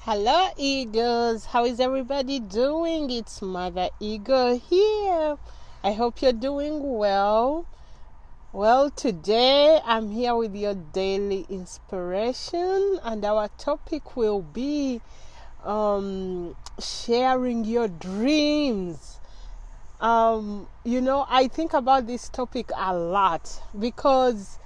Hello Eagles, how is everybody doing? It's Mother Eagle here. I hope you're doing well. Well, today I'm here with your daily inspiration, and our topic will be sharing your dreams. I think about this topic a lot because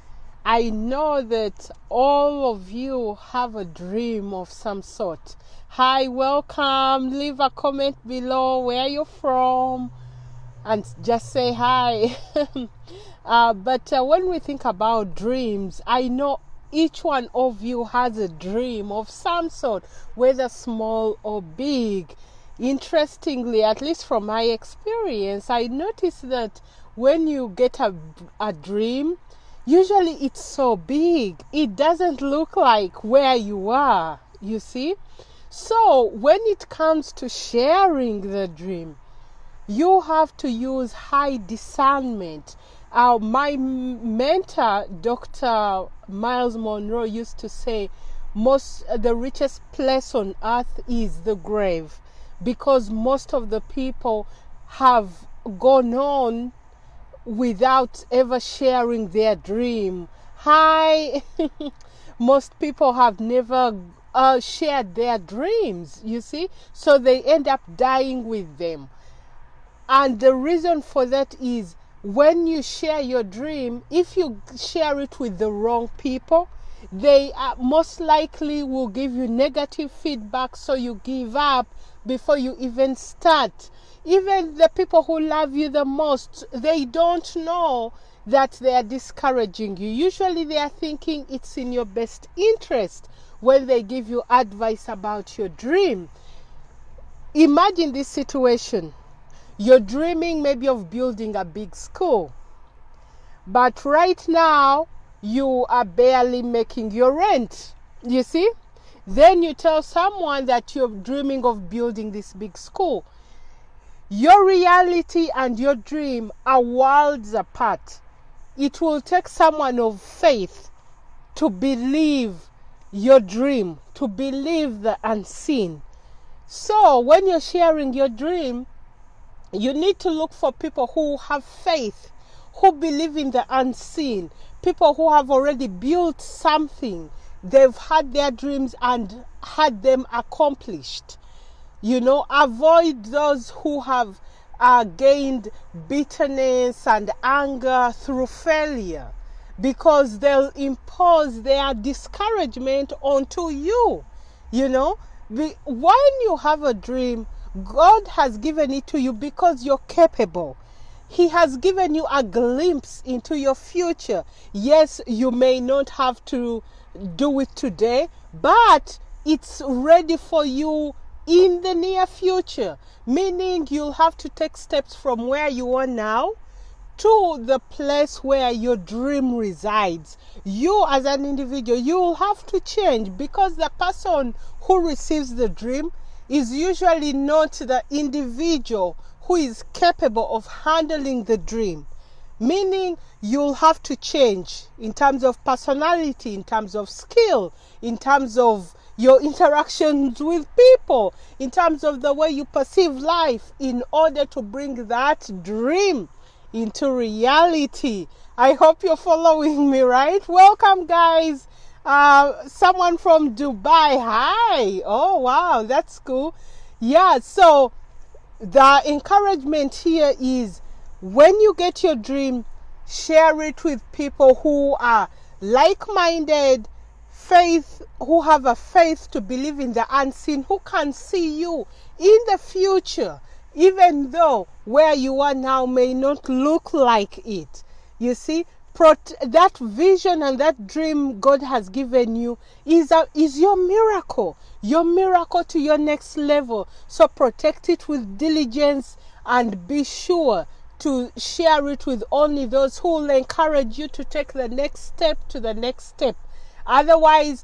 I know that all of you have a dream of some sort. Hi, welcome. Leave a comment below where you're from and just say hi. But when we think about dreams, I know each one of you has a dream of some sort, whether small or big. Interestingly, at least from my experience, I noticed that when you get a dream, usually it's so big, it doesn't look like where you are, you see. So when it comes to sharing the dream, you have to use high discernment. My mentor, Dr. Miles Monroe, used to say the richest place on earth is the grave, because most of the people have gone on without ever sharing their dream. Hi. Most people have never shared their dreams, you see, so they end up dying with them. And the reason for that is when you share your dream, if you share it with the wrong people, they most likely will give you negative feedback, so you give up before you even start. Even the people who love you the most, they don't know that they are discouraging you. Usually they are thinking it's in your best interest when they give you advice about your dream. Imagine this situation. You're dreaming maybe of building a big school, but right now you are barely making your rent, you see. Then you tell someone that you're dreaming of building this big school. Your reality and your dream are worlds apart. It will take someone of faith to believe your dream, to believe the unseen. So when you're sharing your dream, you need to look for people who have faith, who believe in the unseen, people who have already built something. They've had their dreams and had them accomplished. Avoid those who have gained bitterness and anger through failure, because they'll impose their discouragement onto you. When you have a dream, God has given it to you because you're capable. He has given you a glimpse into your future. Yes, you may not have to do it today, but it's ready for you in the near future, meaning you'll have to take steps from where you are now to the place where your dream resides. You as an individual, you will have to change, because the person who receives the dream is usually not the individual who is capable of handling the dream, meaning you'll have to change in terms of personality, in terms of skill, in terms of your interactions with people, in terms of the way you perceive life, in order to bring that dream into reality. I hope you're following me, right? Welcome, guys. Someone from Dubai. Hi. Oh, wow. That's cool. Yeah. So the encouragement here is, when you get your dream, share it with people who are like-minded, who have a faith to believe in the unseen, who can see you in the future, even though where you are now may not look like it. You see, that vision and that dream God has given you is your miracle to your next level. So protect it with diligence and be sure to share it with only those who will encourage you to take the next step to the next step. Otherwise,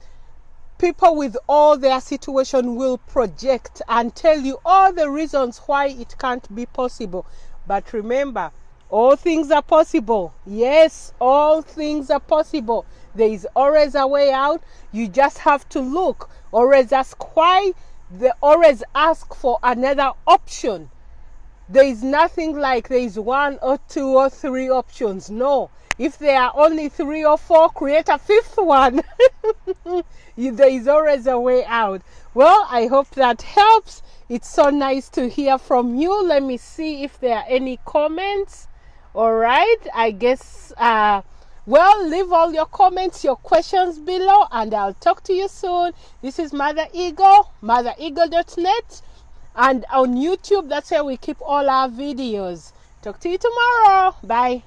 people with all their situation will project and tell you all the reasons why it can't be possible. But remember, all things are possible. Yes, all things are possible. There is always a way out. You just have to look. Always ask why. They always ask for another option. There is nothing like there is 1 or 2 or 3 options. No. If there are only 3 or 4, create a 5th one. There is always a way out. Well, I hope that helps. It's so nice to hear from you. Let me see if there are any comments. All right. I guess, well, leave all your comments, your questions below, and I'll talk to you soon. This is Mother Eagle, mothereagle.net. And on YouTube, that's where we keep all our videos. Talk to you tomorrow. Bye.